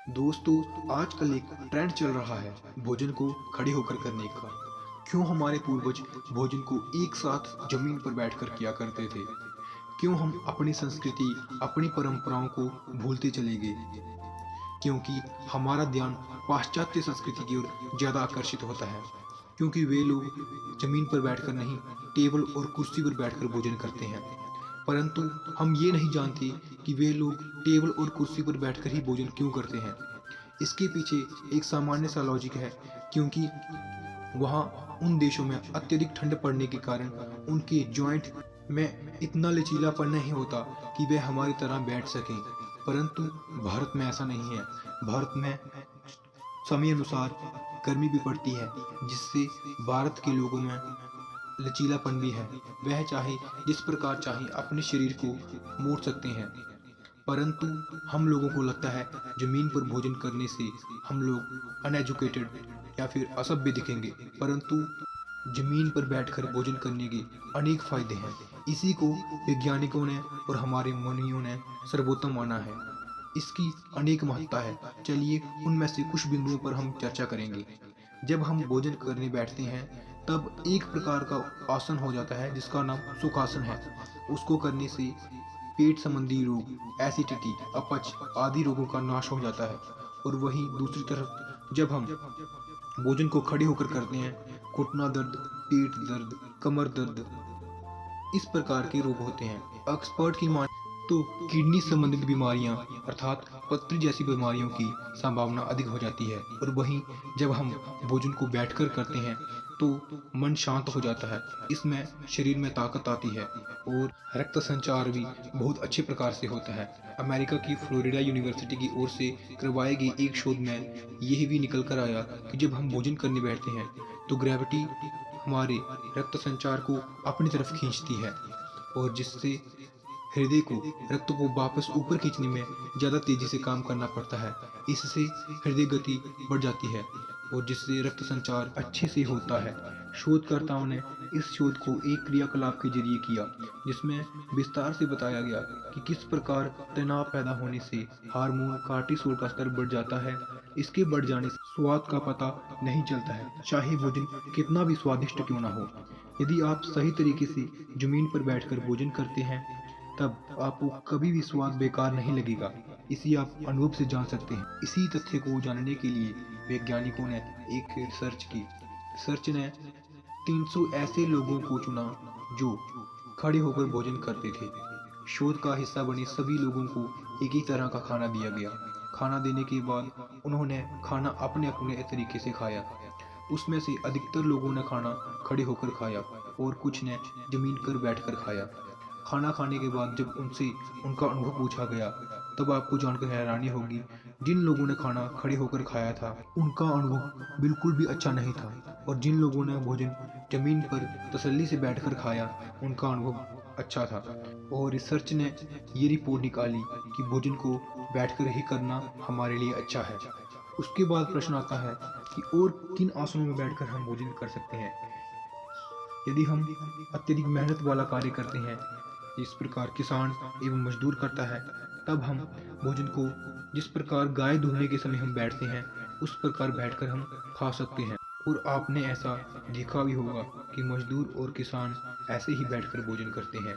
दोस्तों, आजकल एक ट्रेंड चल रहा है भोजन को खड़े होकर करने का। क्यों हमारे पूर्वज भोजन को एक साथ जमीन पर बैठकर किया करते थे? क्यों हम अपनी संस्कृति, अपनी परंपराओं को भूलते चले गए? क्योंकि हमारा ध्यान पाश्चात्य संस्कृति की ओर ज़्यादा आकर्षित होता है। क्योंकि वे लोग जमीन पर बैठकर नहीं, टेबल और कुर्सी पर बैठकर भोजन करते हैं। परंतु हम ये नहीं जानते कि वे लोग टेबल और कुर्सी पर बैठकर ही भोजन क्यों करते हैं। इसके पीछे एक सामान्य सा लॉजिक है, क्योंकि वहाँ उन देशों में अत्यधिक ठंड पड़ने के कारण उनके जॉइंट में इतना लचीलापन नहीं होता कि वे हमारी तरह बैठ सकें। परंतु भारत में ऐसा नहीं है। भारत में समय अनुसार गर्मी भी पड़ती है, जिससे भारत के लोगों में लचीलापन भी है। वह चाहे जिस प्रकार चाहे अपने शरीर को मोड़ सकते हैं। परंतु हम लोगों को लगता है जमीन पर भोजन करने से हम लोग अनएजुकेटेड या फिर असभ्य दिखेंगे। परंतु जमीन पर बैठकर भोजन करने के अनेक फायदे हैं। इसी को वैज्ञानिकों ने और हमारे मुनियों ने सर्वोत्तम माना है। इसकी अनेक महत्ता है। चलिए उनमें से कुछ बिंदुओं पर हम चर्चा करेंगे। जब हम भोजन करने बैठते हैं, तब एक प्रकार का आसन हो जाता है जिसका नाम सुखासन है। उसको करने से पेट संबंधी रोग, एसिडिटी, अपच आदि रोगों का नाश हो जाता है। और वहीं दूसरी तरफ जब हम भोजन को खड़े होकर करते हैं, घुटना दर्द, पेट दर्द, कमर दर्द, इस प्रकार के रोग होते हैं। एक्सपर्ट की माने तो किडनी संबंधित बीमारियां अर्थात पथरी जैसी बीमारियों की संभावना अधिक हो जाती है। और वहीं जब हम भोजन को बैठकर करते हैं तो मन शांत हो जाता है। इसमें शरीर में ताकत आती है और रक्त संचार भी बहुत अच्छे प्रकार से होता है। अमेरिका की फ्लोरिडा यूनिवर्सिटी की ओर से करवाए गए एक शोध में यह भी निकल कर आया कि जब हम भोजन करने बैठते हैं तो ग्रेविटी हमारे रक्त संचार को अपनी तरफ खींचती है, और जिससे हृदय को रक्त को वापस ऊपर खींचने में ज़्यादा तेजी से काम करना पड़ता है। इससे हृदय गति बढ़ जाती है और जिससे रक्त संचार अच्छे से होता है। शोधकर्ताओं ने इस शोध को एक क्रियाकलाप के जरिए किया, जिसमें विस्तार से बताया गया कि किस प्रकार तनाव पैदा होने से हार्मोन कार्टिसोल का स्तर बढ़ जाता है। इसके बढ़ जाने से स्वाद का पता नहीं चलता है, चाहे भोजन कितना भी स्वादिष्ट क्यों ना हो। यदि आप सही तरीके से जमीन पर बैठकर भोजन करते हैं, तब आपको कभी भी स्वाद बेकार नहीं लगेगा। इसी आप अनुभव से जान सकते हैं। इसी तथ्य को जानने के लिए वैज्ञानिकों ने एक रिसर्च की। रिसर्च ने 300 ऐसे लोगों को चुना जो खड़े होकर भोजन करते थे। शोध का हिस्सा बने सभी लोगों को एक ही तरह का खाना दिया गया। खाना देने के बाद उन्होंने खाना अपने अपने तरीके से खाया। उसमें से अधिकतर लोगों ने खाना खड़े होकर खाया और कुछ ने जमीन पर बैठकर खाया। खाना खाने के बाद जब उनसे उनका अनुभव पूछा गया, तब आपको जानकर हैरानी होगी। जिन लोगों ने खाना खड़े होकर खाया था, उनका अनुभव बिल्कुल भी अच्छा नहीं था, और जिन लोगों ने भोजन जमीन पर तसल्ली से बैठकर खाया, उनका अनुभव अच्छा था। और रिसर्च ने ये रिपोर्ट निकाली कि भोजन को बैठकर ही करना हमारे लिए अच्छा है। उसके बाद प्रश्न आता है कि और किन आसनों में बैठकर हम भोजन कर सकते हैं। यदि हम अत्यधिक मेहनत वाला कार्य करते हैं, जिस प्रकार किसान एवं मजदूर करता है, तब हम भोजन को जिस प्रकार गाय दूहने के समय हम बैठते हैं, उस प्रकार बैठकर हम खा सकते हैं। और आपने ऐसा देखा भी होगा कि मजदूर और किसान ऐसे ही बैठकर भोजन करते हैं।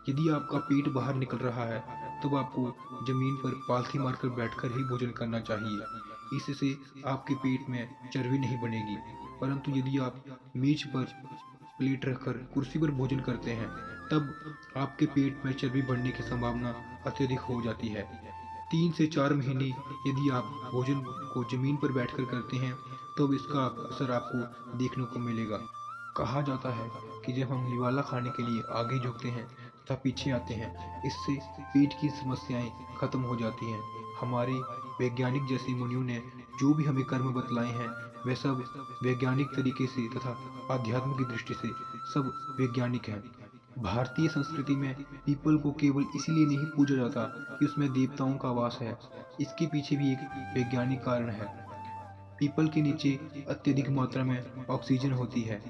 यदि आपका पेट बाहर निकल रहा है, तब आपको जमीन पर पालथी मारकर बैठकर ही भोजन करना चाहिए। इससे आपके पेट में चर्बी नहीं बनेगी। परंतु यदि आप मेज पर प्लेट रखकर कुर्सी पर भोजन करते हैं, तब आपके पेट में चर्बी बढ़ने की संभावना अत्यधिक हो जाती है। 3 से 4 महीने यदि आप भोजन को जमीन पर बैठकर करते हैं, तो इसका असर आपको देखने को मिलेगा। कहा जाता है कि जब हम निवाला खाने के लिए आगे झुकते हैं तथा पीछे आते हैं, इससे पेट की समस्याएं खत्म हो जाती हैं। हमारे वैज्ञानिक जैसे मुनियों ने जो भी हमें कर्म बतलाए हैं, वे सब वैज्ञानिक तरीके से तथा आध्यात्म की दृष्टि से सब वैज्ञानिक हैं। भारतीय संस्कृति में पीपल को केवल इसीलिए नहीं पूजा जाता कि उसमें देवताओं का वास है। इसके पीछे भी एक वैज्ञानिक कारण है। पीपल के नीचे अत्यधिक मात्रा में ऑक्सीजन होती है।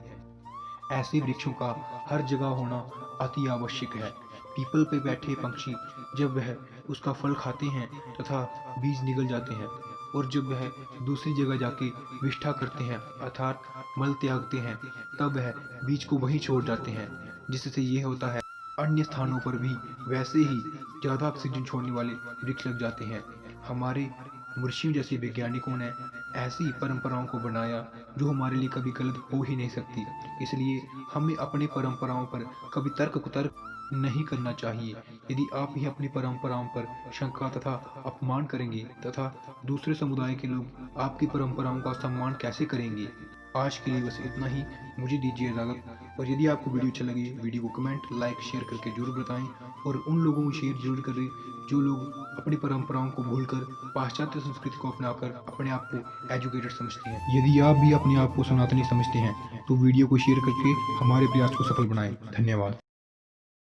ऐसे वृक्षों का हर जगह होना अति आवश्यक है। पीपल पे बैठे पंछी जब वह उसका फल खाते हैं तथा बीज निगल जाते हैं, और जब वह दूसरी जगह जाके विष्ठा करते हैं अर्थात मल त्यागते हैं, तब वह बीज को वहीं छोड़ जाते हैं, जिससे ये होता है अन्य स्थानों पर भी वैसे ही ज़्यादा ऑक्सीजन छोड़ने वाले वृक्ष लग जाते हैं। हमारे ऋषियों जैसे वैज्ञानिकों ने ऐसी परंपराओं को बनाया जो हमारे लिए कभी गलत हो ही नहीं सकती। इसलिए हमें अपनी परंपराओं पर कभी तर्क कुतर्क नहीं करना चाहिए। यदि आप ही अपनी परंपराओं पर शंका तथा अपमान करेंगे तथा दूसरे समुदाय के लोग आपकी परंपराओं का सम्मान कैसे करेंगे। आज के लिए बस इतना ही, मुझे दीजिए इजाज़त। और यदि आपको वीडियो अच्छा लगे, वीडियो को कमेंट लाइक शेयर करके जरूर बताएं, और उन लोगों को शेयर जरूर करें जो लोग अपनी परंपराओं को भूलकर पाश्चात्य संस्कृति को अपनाकर अपने आप को एजुकेटेड समझते हैं। यदि आप भी अपने आप को सनातनी समझते हैं तो वीडियो को शेयर करके हमारे प्रयास को सफल बनाएं। धन्यवाद।